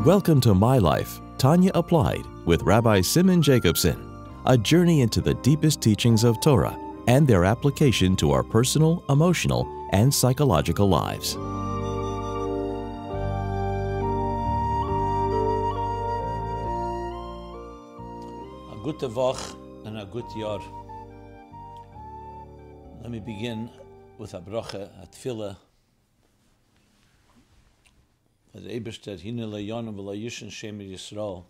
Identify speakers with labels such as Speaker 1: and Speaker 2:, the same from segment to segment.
Speaker 1: Welcome to My Life, Tanya Applied with Rabbi Simon Jacobson, a journey into the deepest teachings of Torah and their application to our personal, emotional, and psychological lives.
Speaker 2: A gute Woche and a good Jahr. Let me begin with a bracha, a tefillah. That Eberstedt hine le'yonu v'la'yishin shem Yisrael,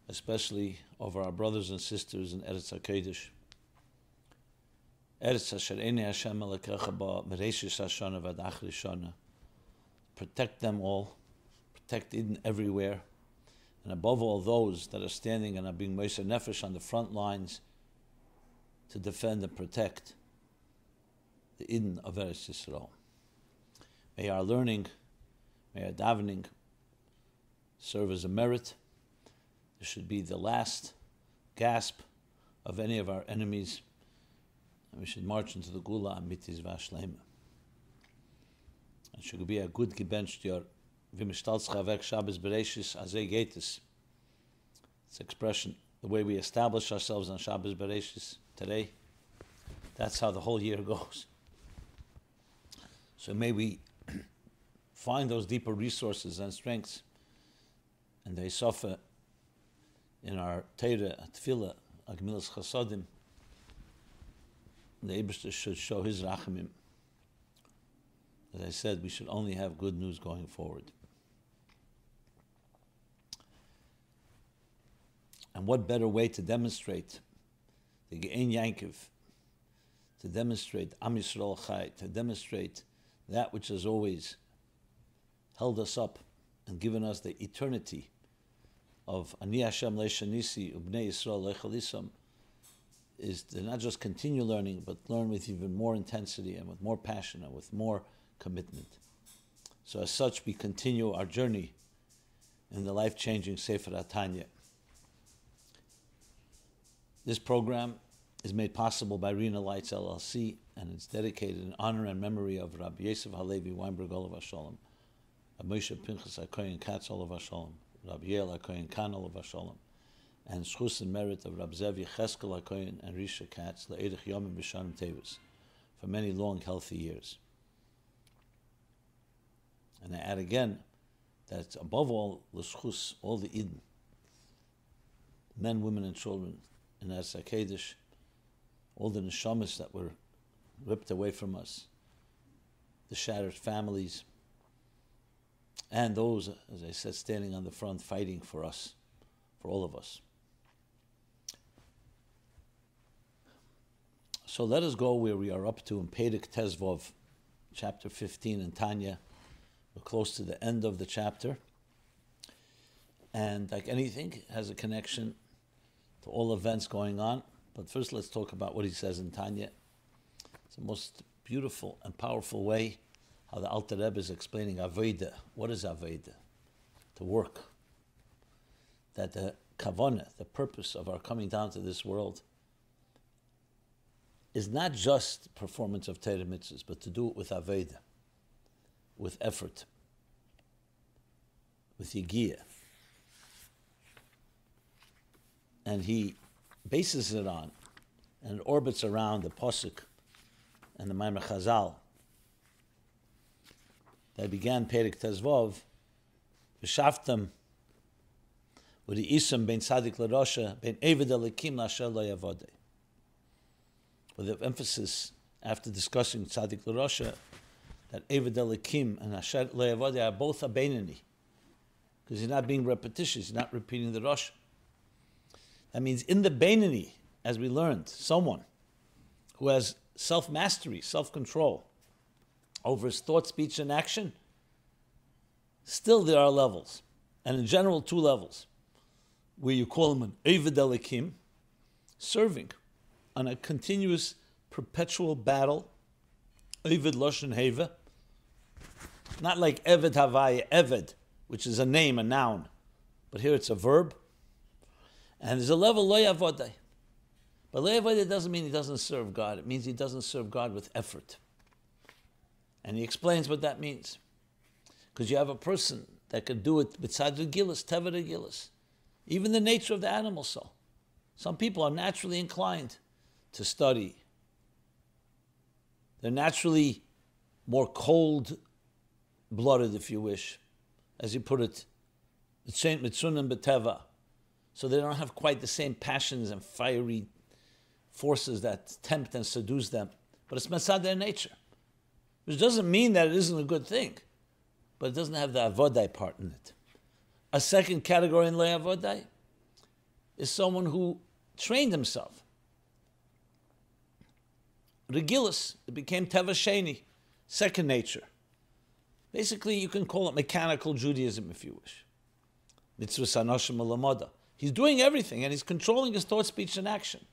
Speaker 2: especially over our brothers and sisters in Eretz HaKodesh. Eretz asher einei Hashem elokecha ba mereishis hashana v'ad achris shana. Protect them all, protect Eden everywhere, and above all those that are standing and are being moser nefesh on the front lines to defend and protect the Eden of Eretz Yisrael. May our learning, may our davening serve as a merit. This should be the last gasp of any of our enemies, and we should march into the Gula Amitis Vashleima. It should be a good gebencht Jahr. V'mishtalzcha vek Shabbos Bereishis azay geitis. It's expression, the way we establish ourselves on Shabbos Bereishis today. That's how the whole year goes. So may we find those deeper resources and strengths, and they suffer in our Torah, Tefillah, Agmilas Chasadim. The Eibishter should show his rachamim. As I said, we should only have good news going forward. And what better way to demonstrate the Ge'en Yankiv, to demonstrate Am Yisrael Chai, to demonstrate that which has always held us up and given us the eternity of Ani Hashem Le'Shanisi Ubnei Yisrael Le'Chalisam, is to not just continue learning, but learn with even more intensity and with more passion and with more commitment. So as such, we continue our journey in the life-changing Sefer Tanya. This program is made possible by Rena Lights LLC, and it's dedicated in honor and memory of Rabbi Yosef Halevi Weinberg Olav Shalom, Rabbi Moshe Pinchas HaKohen Katz Olav Shalom, Rabbi Yael HaKohen Kan Olav Shalom, and schus and merit of Rabbi Zevi Cheskel HaKohen and Risha Katz Le'edich Yomim B'Shanim Tevis, for many long, healthy years. And I add again that it's above all l'schus, all the Eden, men, women, and children in Eretz HaKodesh, all the neshamas that were ripped away from us, the shattered families, and those, as I said, standing on the front fighting for us, for all of us. So let us go where we are up to in Perek Tezvov, chapter 15 in Tanya. We're close to the end of the chapter. And like anything, it has a connection to all events going on. But first let's talk about what he says in Tanya. It's the most beautiful and powerful way how the Alter Rebbe is explaining Avodah. What is Avodah? To work. That the kavanah, the purpose of our coming down to this world, is not just performance of Torah mitzvahs, but to do it with Avodah, with effort, with Yigiyah. And he bases it on, and it orbits around the Pasuk and the Maimer Chazal that began Perek Tezvov, V'shaftem with the Isam ben Tzadik l'Rosha ben Eved Elikim l'Asher lo Yavodei. With the emphasis, after discussing Tzadik l'Rosha, that Eved Elikim and Asher lo Yavodei are both a Beinani, because he's not being repetitious, he's not repeating the Rosh. That means in the Beinani, as we learned, someone who has self-mastery, self-control over his thought, speech, and action, still there are levels. And in general, two levels, where you call him an Eved Elikim, serving on a continuous, perpetual battle, Eved Loshen Heva, not like Eved Havaya, Eved, which is a name, a noun, but here it's a verb. And there's a level, Lo Yavodai. But Lo Yavodai doesn't mean he doesn't serve God. It means he doesn't serve God with effort. And he explains what that means. Because you have a person that could do it b'tzad regilas, teva regilas. Even the nature of the animal soul. Some people are naturally inclined to study. They're naturally more cold-blooded, if you wish, as you put it, mitzunim b'teva. So they don't have quite the same passions and fiery forces that tempt and seduce them. But it's mitzad their nature. Which doesn't mean that it isn't a good thing, but it doesn't have the avodai part in it. A second category in le avodai is someone who trained himself. Regilis, it became teva sheni, second nature. Basically, you can call it mechanical Judaism if you wish. Mitzvah anoshim alamoda. He's doing everything and he's controlling his thought, speech, and action.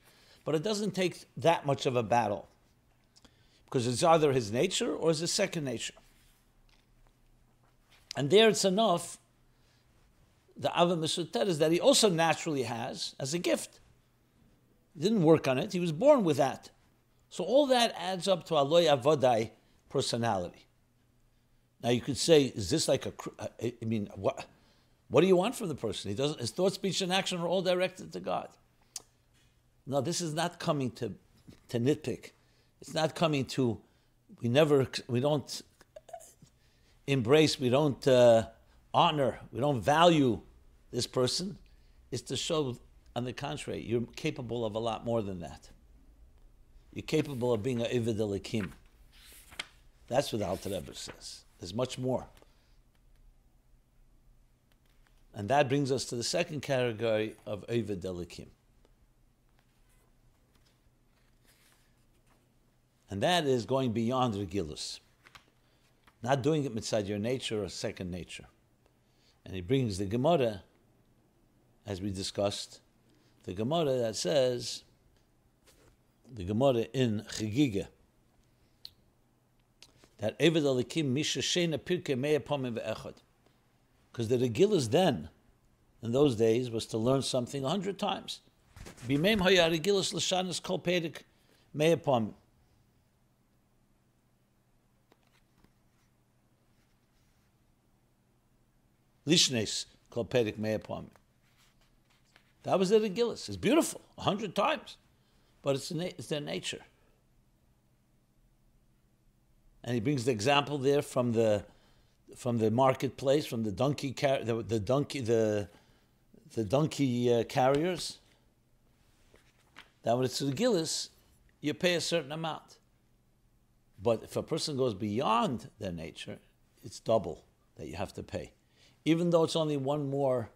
Speaker 2: But it doesn't take that much of a battle. Because it's either his nature or it's his second nature. And there it's enough, the Ava Mesuter is that he also naturally has as a gift. He didn't work on it, he was born with that. So all that adds up to Aloy Avodai personality. Now you could say, is this like what do you want from the person? His thought, speech, and action are all directed to God. No, this is not coming to nitpick. It's not coming to, we don't embrace, we don't honor, we don't value this person. It's to show, on the contrary, you're capable of a lot more than that. You're capable of being an Eved Elikim. That's what the Alter Rebbe says. There's much more. And that brings us to the second category of Eved Elikim. And that is going beyond Regilus. Not doing it mitzad your nature or second nature. And he brings the Gemara, as we discussed, the Gemara that says, the Gemara in Chagiga, that Eved Elikim Misha Sheina Pirke Meya Pomim Ve'echad. Because the Regilus then, in those days, was to learn something 100 times. B'meim haya Regilus l'shanis kol perik Meya Pomim. Lishnes kol perik Meya Pomim. That was the Regilus. It's beautiful, 100 times. But it's their nature. And he brings the example there from the marketplace, from the donkey carriers. That when it's Regilus, you pay a certain amount. But if a person goes beyond their nature, it's double that you have to pay. Even though it's only one more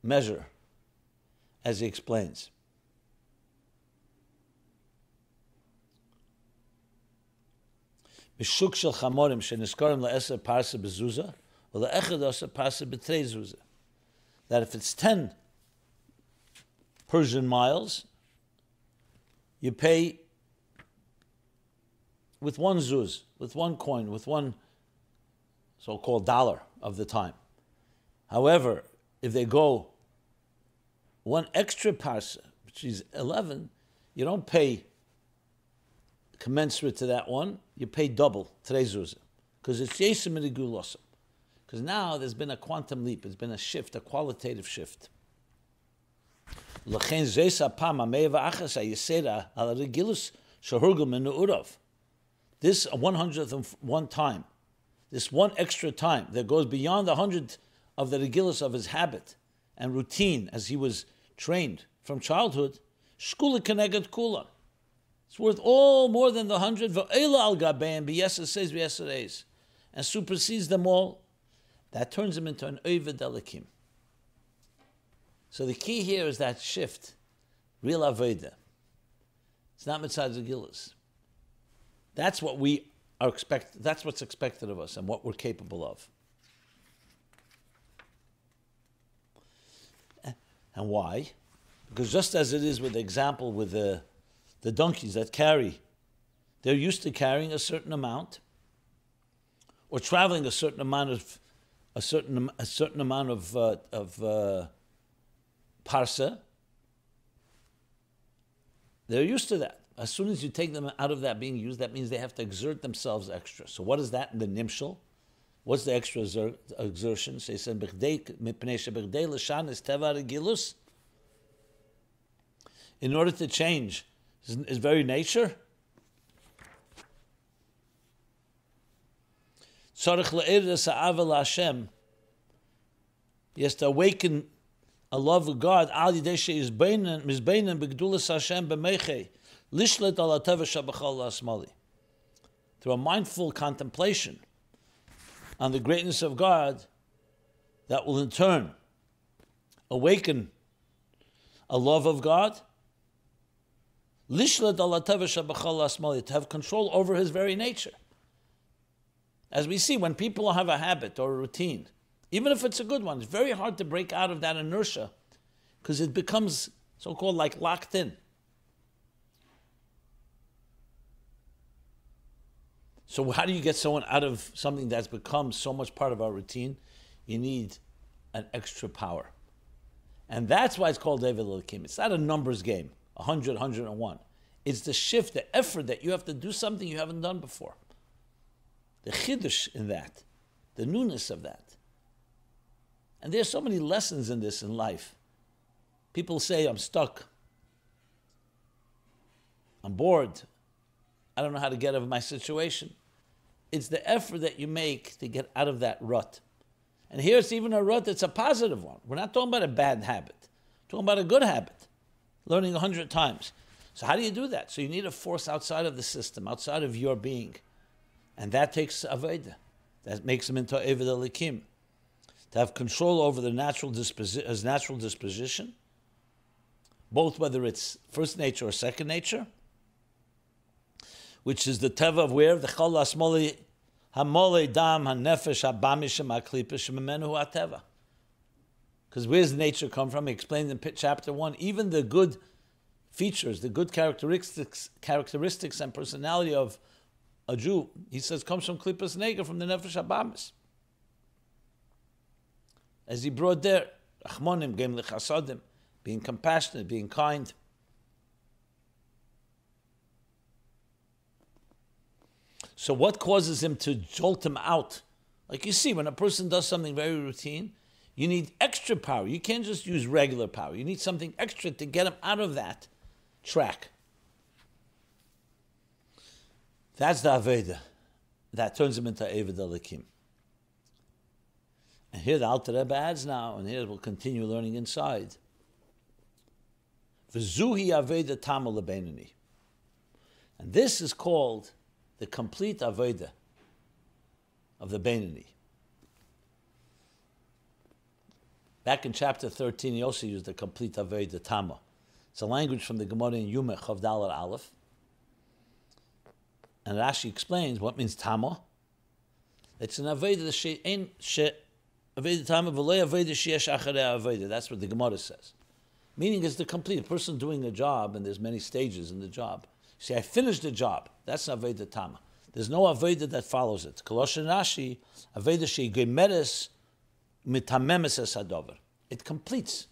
Speaker 2: measure, as he explains. Mishuk shel chamorim sheniskorim la'eser parsa bezuza, or la'echad oser parsa betrei zuza. That if it's 10 Persian miles, you pay with one zuz, with one coin, with one so-called dollar of the time. However, if they go one extra parsa, which is 11, you don't pay commensurate to that one, you pay double, trezuzah, because it's yesim and because now there's been a quantum leap, there's been a shift, a qualitative shift. This 101th time, this one extra time that goes beyond the 100 of the regilus of his habit and routine as he was trained from childhood, shkula keneged kula. It's worth all more than the 100 al gabein b'yeses and supersedes them all. That turns him into an Eved Elikim. So the key here is that shift, real Aveda. It's not mitzad regilus. That's what we are expected. That's what's expected of us and what we're capable of. And why? Because just as it is with the example with the donkeys that carry, they're used to carrying a certain amount, or traveling a certain amount of parsa. They're used to that. As soon as you take them out of that being used, that means they have to exert themselves extra. So what is that in the nimshal? What's the extra exertion? So he said, in order to change his very nature, he has to awaken a love of God through a mindful contemplation on the greatness of God that will in turn awaken a love of God, to have control over his very nature. As we see, when people have a habit or a routine, even if it's a good one, it's very hard to break out of that inertia because it becomes so-called like locked in. So how do you get someone out of something that's become so much part of our routine? You need an extra power. And that's why it's called David Elohim. It's not a numbers game, 100, 101. It's the shift, the effort that you have to do something you haven't done before. The chiddush in that, the newness of that. And there's so many lessons in this in life. People say, I'm stuck. I'm bored. I don't know how to get out of my situation. It's the effort that you make to get out of that rut. And here it's even a rut that's a positive one. We're not talking about a bad habit. We're talking about a good habit. Learning 100 times. So how do you do that? So you need a force outside of the system, outside of your being. And that takes Avodah. That makes him into Eved Elikim. To have control over the his natural disposition, both whether it's first nature or second nature, which is the teva of where the chol asmoli hamole dam hanefesh habamishim aklipish memenu ateva. Because where does nature come from? He explained in chapter 1. Even the good features, the good characteristics and personality of a Jew, he says, comes from klipas nega, from the nefesh habamis. As he brought there, achmonim gem lechasadim, being compassionate, being kind. So what causes him to jolt him out? Like you see, when a person does something very routine, you need extra power. You can't just use regular power. You need something extra to get him out of that track. That's the Aveda. That turns him into Eved Elikim. And here the Alter Rebbe adds now, and here we'll continue learning inside. V'zuhi Aveda Tama Lebeinani. And this is called the complete Aveda of the Beinani. Back in chapter 13, he also used the complete Aveda Tama. It's a language from the Gemara in Yumech of Dalar Aleph. And Rashi explains what means Tama. It's an Aveda Aveda Tama v'lo Aveda sheyesh acharei Aveda. That's what the Gemara says. Meaning is the complete. A person doing a job, and there's many stages in the job. You say, I finished the job. That's Aveda Tama. There's no Aveda that follows it. Koloshin Rashi, Aveda shegemeres mitamemes es hadover. It completes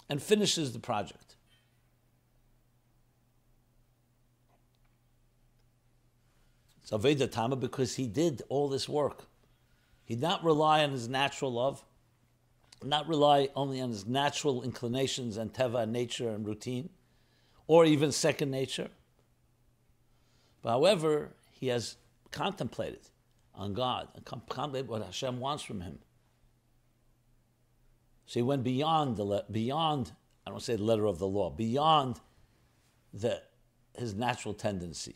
Speaker 2: and finishes the project. It's Aveda Tama because he did all this work. He did not rely on his natural love, not rely only on his natural inclinations and teva and nature and routine, or even second nature. But however, he has contemplated on God and contemplated what Hashem wants from him. So he went beyond beyond, I don't say the letter of the law, beyond his natural tendency.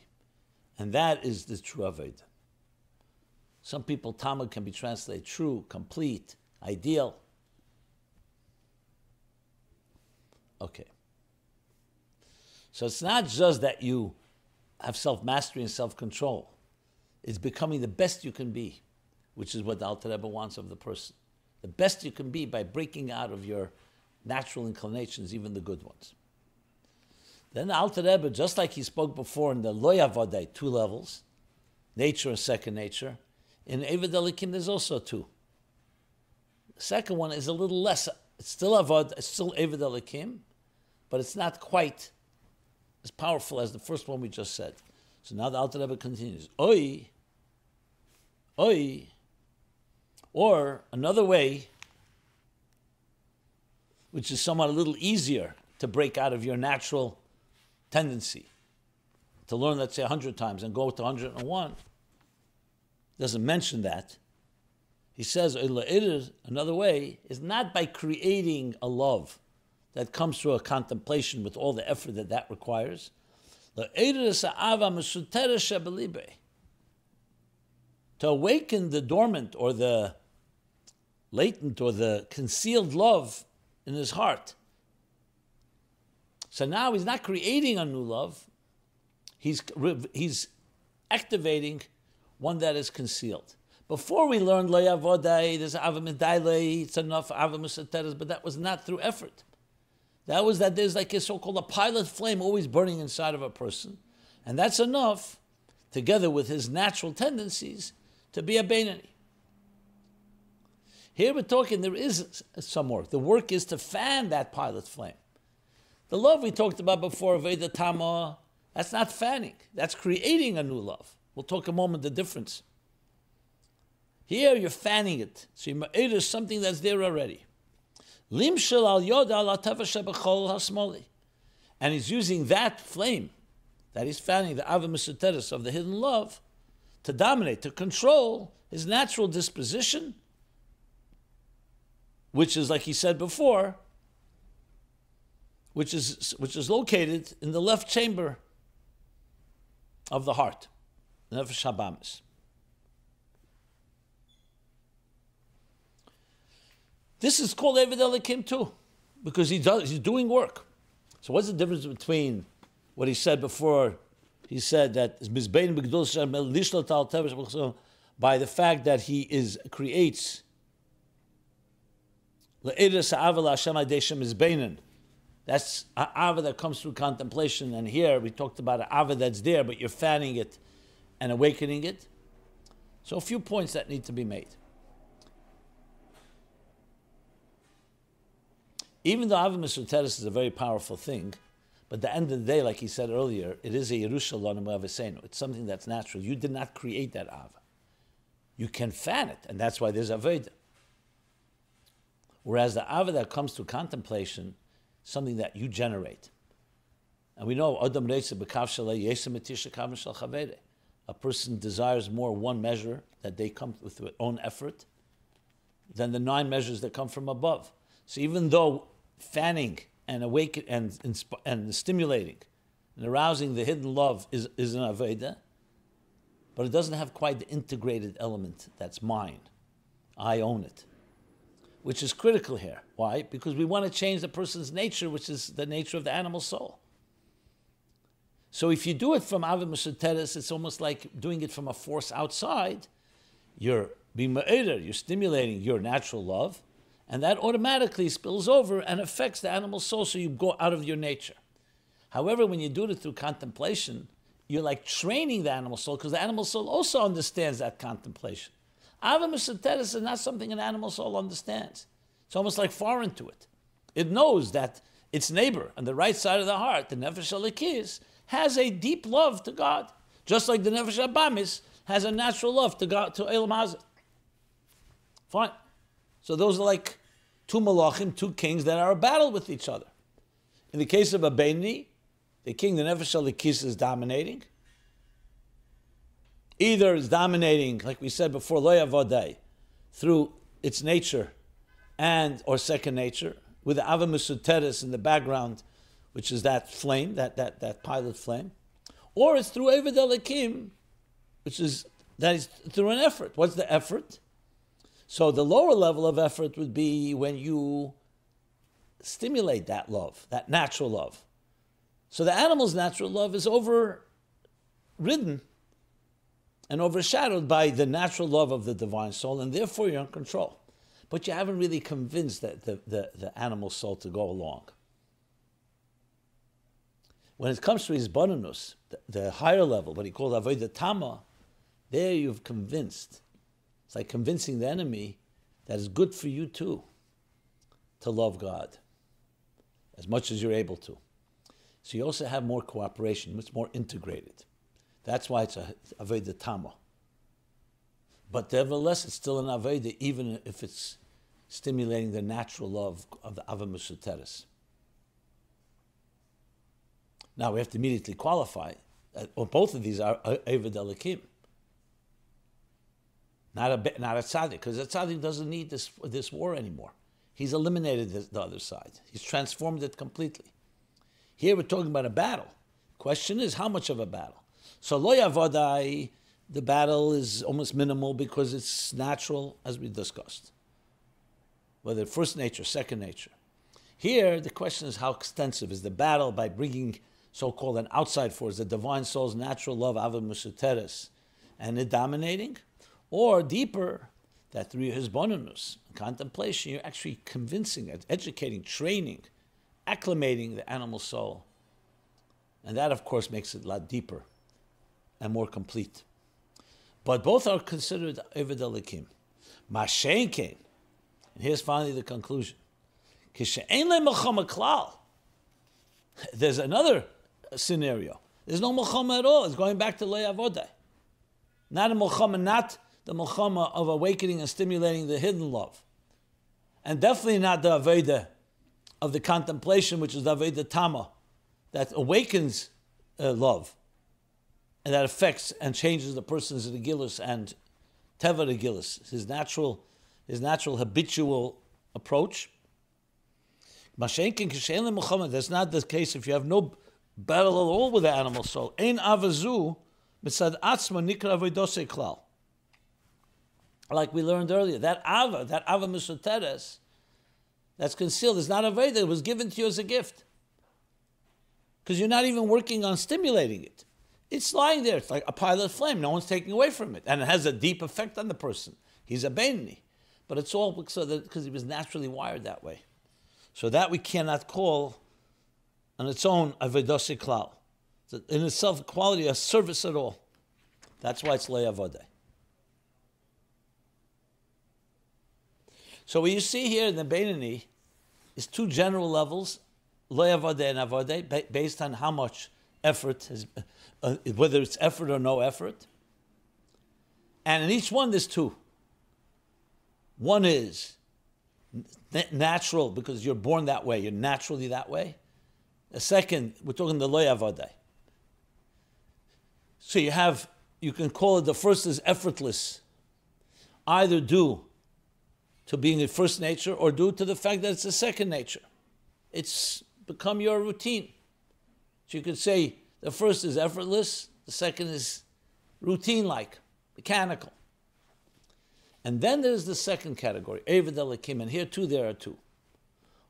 Speaker 2: And that is the true Aveda. Some people, Tama can be translated true, complete, ideal. Okay. So it's not just that you have self-mastery and self-control. It's becoming the best you can be, which is what the Alter Rebbe wants of the person. The best you can be by breaking out of your natural inclinations, even the good ones. Then the Alter Rebbe, just like he spoke before in the Lo Yavodai, 2 levels, nature and second nature, in Eved Elikim there's also 2. The second one is a little less. It's still Avad, it's still Eved Elikim, but it's not quite as powerful as the first one we just said. So now the Alter Rebbe continues. Oi, Or another way, which is somewhat a little easier to break out of your natural tendency, to learn, let's say, 100 times and go to 101, doesn't mention that. He says, another way is not by creating a love that comes through a contemplation with all the effort that requires. To awaken the dormant or the latent or the concealed love in his heart. So now he's not creating a new love, he's activating one that is concealed. Before we learned Lo Yavodai, there's Ava Medailei, it's enough Ava Musateres, but that was not through effort. That was that there's like a so-called a pilot flame always burning inside of a person. And that's enough, together with his natural tendencies, to be a Beinani. Here we're talking, there is some work. The work is to fan that pilot flame. The love we talked about before, Veda Tama, that's not fanning. That's creating a new love. We'll talk a moment the difference. Here you're fanning it. So it is something that's there already. Limshel al yoda al shebechol hasmoli. And he's using that flame that he's fanning, the Ava Mesuteres of the hidden love, to dominate, to control his natural disposition, which is, like he said before, which is located in the left chamber of the heart, Nefesh Habamis. This is called Eved Elikim too, because he's doing work. So what's the difference between what he said before? He said that by the fact that he creates that's ava that comes through contemplation, and here we talked about an ava that's there, but you're fanning it and awakening it. So a few points that need to be made. Even though Ava Mesuteres is a very powerful thing, but at the end of the day, like he said earlier, it is a Yerushalayim WSNR. It's something that's natural. You did not create that Ava. You can fan it, and that's why there's Aveda. Whereas the Ava that comes to contemplation, something that you generate. And we know, a person desires more one measure that they come with their own effort than the 9 measures that come from above. So even though fanning and awakening and stimulating and arousing the hidden love is an Aveda, but it doesn't have quite the integrated element that's mine. I own it. Which is critical here. Why? Because we want to change the person's nature, which is the nature of the animal soul. So if you do it from Ava Mesuteres, it's almost like doing it from a force outside. You're being ma'eder, you're stimulating your natural love, and that automatically spills over and affects the animal soul, so you go out of your nature. However, when you do it through contemplation, you're like training the animal soul, because the animal soul also understands that contemplation. Ava Mesuteres is not something an animal soul understands. It's almost like foreign to it. It knows that its neighbor on the right side of the heart, the Nefesh Elikis, has a deep love to God, just like the Nefesh Habamis has a natural love to God, to Elam Hazeh. Fine. So those are like 2 malachim, 2 kings that are a battle with each other. In the case of a Beinani, the king, the Nefesh Elikis, is dominating. Either is dominating, like we said before, Lo Yavodai, through its nature and or second nature, with the Ava Mesuteres in the background, which is that flame, that pilot flame, or it's through Eved Elikim, which is that is through an effort. What's the effort? So the lower level of effort would be when you stimulate that love, that natural love. So the animal's natural love is overridden and overshadowed by the natural love of the divine soul, and therefore you're in control. But you haven't really convinced the animal soul to go along. When it comes to his bonus, the higher level, what he calls Avodah Tama, there you've convinced. It's like convincing the enemy that it's good for you too to love God as much as you're able to. So you also have more cooperation, it's more integrated. That's why it's a Avodah Tama. But nevertheless, it's still an Aveda, even if it's stimulating the natural love of the Ava Mesuteres. Now we have to immediately qualify, or both of these are Eved Elikim. Not a tzaddik, because a tzaddik doesn't need this war anymore. He's eliminated the other side. He's transformed it completely. Here we're talking about a battle. Question is, how much of a battle? So lo yavodai, the battle is almost minimal because it's natural, as we discussed. Whether first nature, second nature. Here, the question is, how extensive is the battle by bringing so-called an outside force, the divine soul's natural love, Ava Mesuteres, and it dominating? Or deeper, that through his bonus, contemplation, you're actually convincing, educating, training, acclimating the animal soul. And that, of course, makes it a lot deeper and more complete. But both are considered Eved Elikim. Mashen Kain. And here's finally the conclusion. There's another scenario. There's no Melchama at all. It's going back to Lo Yavodai. Not a Melchama, not the Melchama of awakening and stimulating the hidden love. And definitely not the Aveda of the contemplation, which is the Aveda Tama, that awakens love, and that affects and changes the person's regilus and teva regilus, his natural habitual approach. That's not the case if you have no battle at all with the animal soul. Ein avazu mitzad atzma nikra avoidose klal. Like we learned earlier, that Ava Mesuteres, that's concealed, is not Aveda. It was given to you as a gift. Because you're not even working on stimulating it. It's lying there. It's like a pilot flame. No one's taking away from it. And it has a deep effect on the person. He's a Beinoni. But it's all because he was naturally wired that way. So that we cannot call on its own Avedose Klal. In itself, quality, a service at all. That's why it's Lo Yavodai. So what you see here in the Beinoni is two general levels, Lo Yavodai and Avodai, based on how much effort, whether it's effort or no effort. And in each one there's two. One is natural, because you're born that way, you're naturally that way. The second, we're talking the Lo Yavodai. So you can call it, the first is effortless, either due to being a first nature or due to the fact that it's a second nature. It's become your routine. So you could say the first is effortless, the second is routine-like, mechanical. And then there's the second category, Eved Elikim, and here too there are two.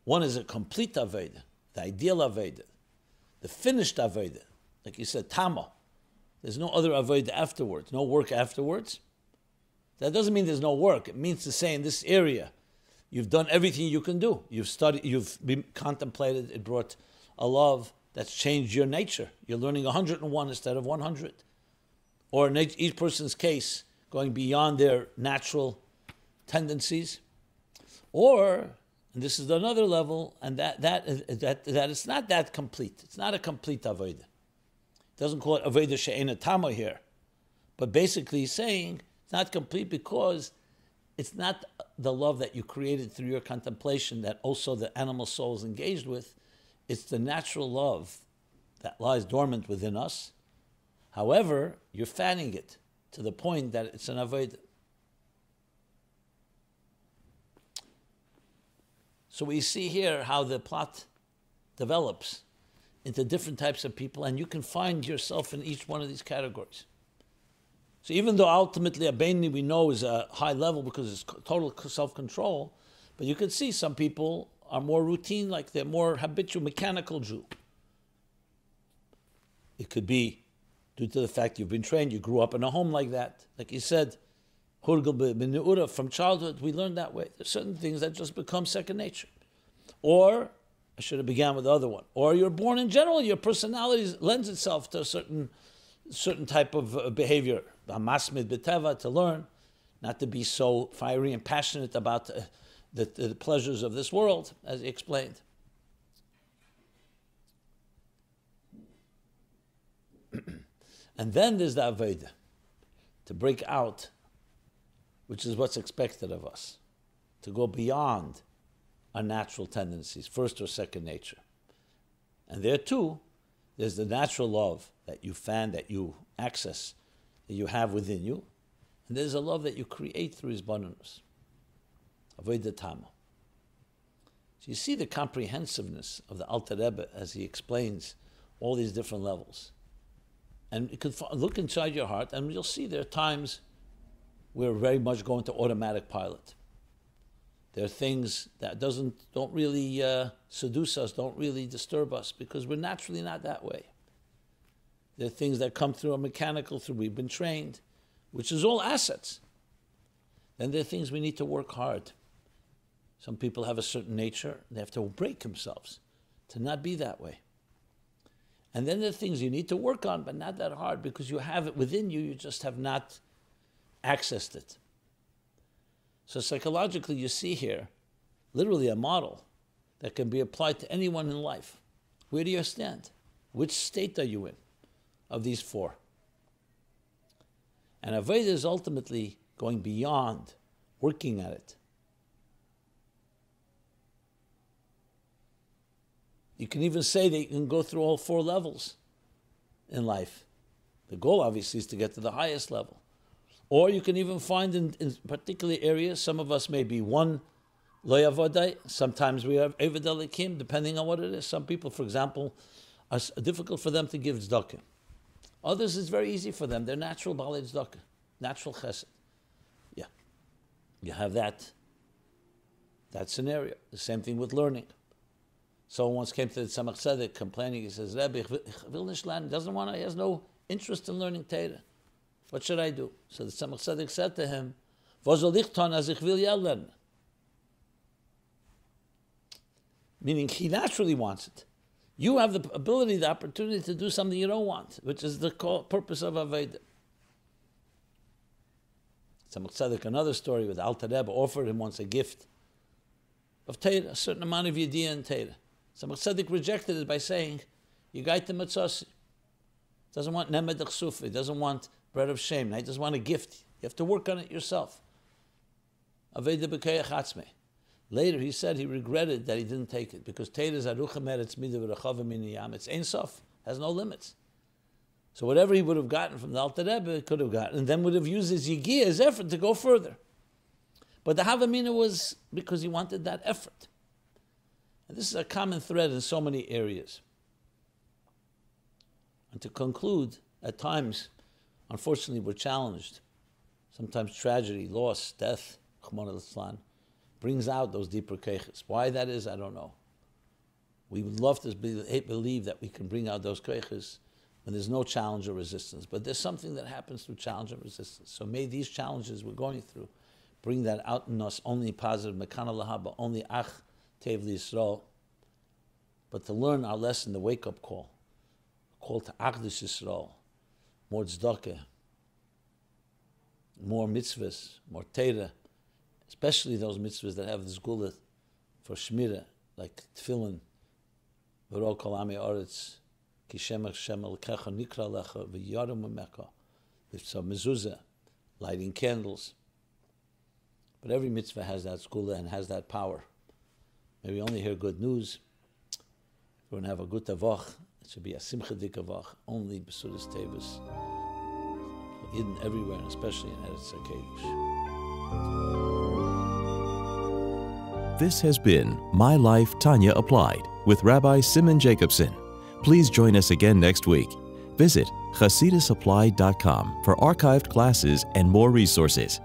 Speaker 2: One is a complete Aveda, the ideal Aveda, the finished Aveda, like you said, Tama. There's no other Aveda afterwards, no work afterwards. That doesn't mean there's no work. It means to say in this area, you've done everything you can do. You've studied, you've been contemplated, it brought a love that's changed your nature. You're learning 101 instead of 100. Or in each person's case, going beyond their natural tendencies. Or, and this is another level, and that it's not that complete. It's not a complete Avodah. It doesn't call it Avodah She'ena Tama here. But basically he's saying it's not complete because it's not the love that you created through your contemplation that also the animal soul is engaged with. It's the natural love that lies dormant within us. However, you're fanning it to the point that it's an avodah. So we see here how the plot develops into different types of people, and you can find yourself in each one of these categories. So even though ultimately a Beinoni we know is a high level because it's total self-control, but you can see some people are more routine, like they're more habitual, mechanical Jew. It could be due to the fact you've been trained, you grew up in a home like that. Like you said, from childhood, we learned that way. There's certain things that just become second nature. Or, I should have began with the other one, or you're born in general, your personality lends itself to a certain type of behavior, masmid b'teva, to learn, not to be so fiery and passionate about the pleasures of this world, as he explained. And then there's the Aveda, to break out which is what's expected of us, to go beyond our natural tendencies, first or second nature. And there too, there's the natural love that you fan, that you access, that you have within you. And there's a love that you create through his bonus. Avodah Tama. So you see the comprehensiveness of the Alter Rebbe as he explains all these different levels. And you can look inside your heart and you'll see there are times we're very much going to automatic pilot. There are things that don't really seduce us, don't really disturb us, because we're naturally not that way. There are things that come through a mechanical, through we've been trained, which is all assets. Then there are things we need to work hard. Some people have a certain nature, they have to break themselves to not be that way. And then there are things you need to work on, but not that hard, because you have it within you, you just have not accessed it. So psychologically, you see here, literally a model that can be applied to anyone in life. Where do you stand? Which state are you in of these four? And Avodah is ultimately going beyond, working at it. You can even say that you can go through all four levels in life. The goal, obviously, is to get to the highest level. Or you can even find in particular areas, some of us may be one lo yavodai, sometimes we have eved elikim, depending on what it is. Some people, for example, are difficult for them to give tzedakah. Others, it's very easy for them. They're natural balei tzedakah, natural chesed. Yeah, you have that scenario. The same thing with learning. Someone once came to the Tzemach Tzedek complaining. He says, Rebbe, ich will nicht lernen. He has no interest in learning Torah. What should I do? So the Tzemach Tzedek said to him, Was soll ich tun, als ich will ja lernen? Meaning he naturally wants it. You have the ability, the opportunity to do something you don't want, which is the purpose of Avodah. Tzemach Tzedek, another story with Alter Rebbe, offered him once a gift of Torah, a certain amount of Yediyah in Torah. Tzemach Tzedek rejected it by saying, you got the matzasi. Doesn't want nemed chsufi, doesn't want bread of shame. He doesn't want a gift. You have to work on it yourself. Avodah b'koyach atzmei. Later he said he regretted that he didn't take it, because Torah is arucha meretz midah v'rachava min yam. It's ein sof, has no limits. So whatever he would have gotten from the Alter Rebbe, he could have gotten, and then would have used his yigiyah, his effort, to go further. But the Havamina was because he wanted that effort. And this is a common thread in so many areas. And to conclude, at times, unfortunately, we're challenged. Sometimes tragedy, loss, death, Chmona Litzlan, brings out those deeper keiches. Why that is, I don't know. We would love to believe that we can bring out those keiches when there's no challenge or resistance. But there's something that happens through challenge and resistance. So may these challenges we're going through bring that out in us, only positive, mekana lahaba, only ach tev l'Yisrael, but to learn our lesson, the wake-up call to Achdus Yisrael, more tzedakah, more mitzvahs, more Torah, especially those mitzvahs that have this gula for shmirah, like tefillin, v'ro kol amei aretz, ki shem Hashem Elokecha nikra lecha v'yarim u'mecha, with some mezuzah, lighting candles. But every mitzvah has that skula and has that power. May we only hear good news. If we're going to have a good tavach, it should be a simcha dikavach, only b'sudas tevis, hidden everywhere, and especially in Eretz HaKodesh.
Speaker 1: This has been My Life, Tanya Applied with Rabbi Simon Jacobson. Please join us again next week. Visit chasidusapplied.com for archived classes and more resources.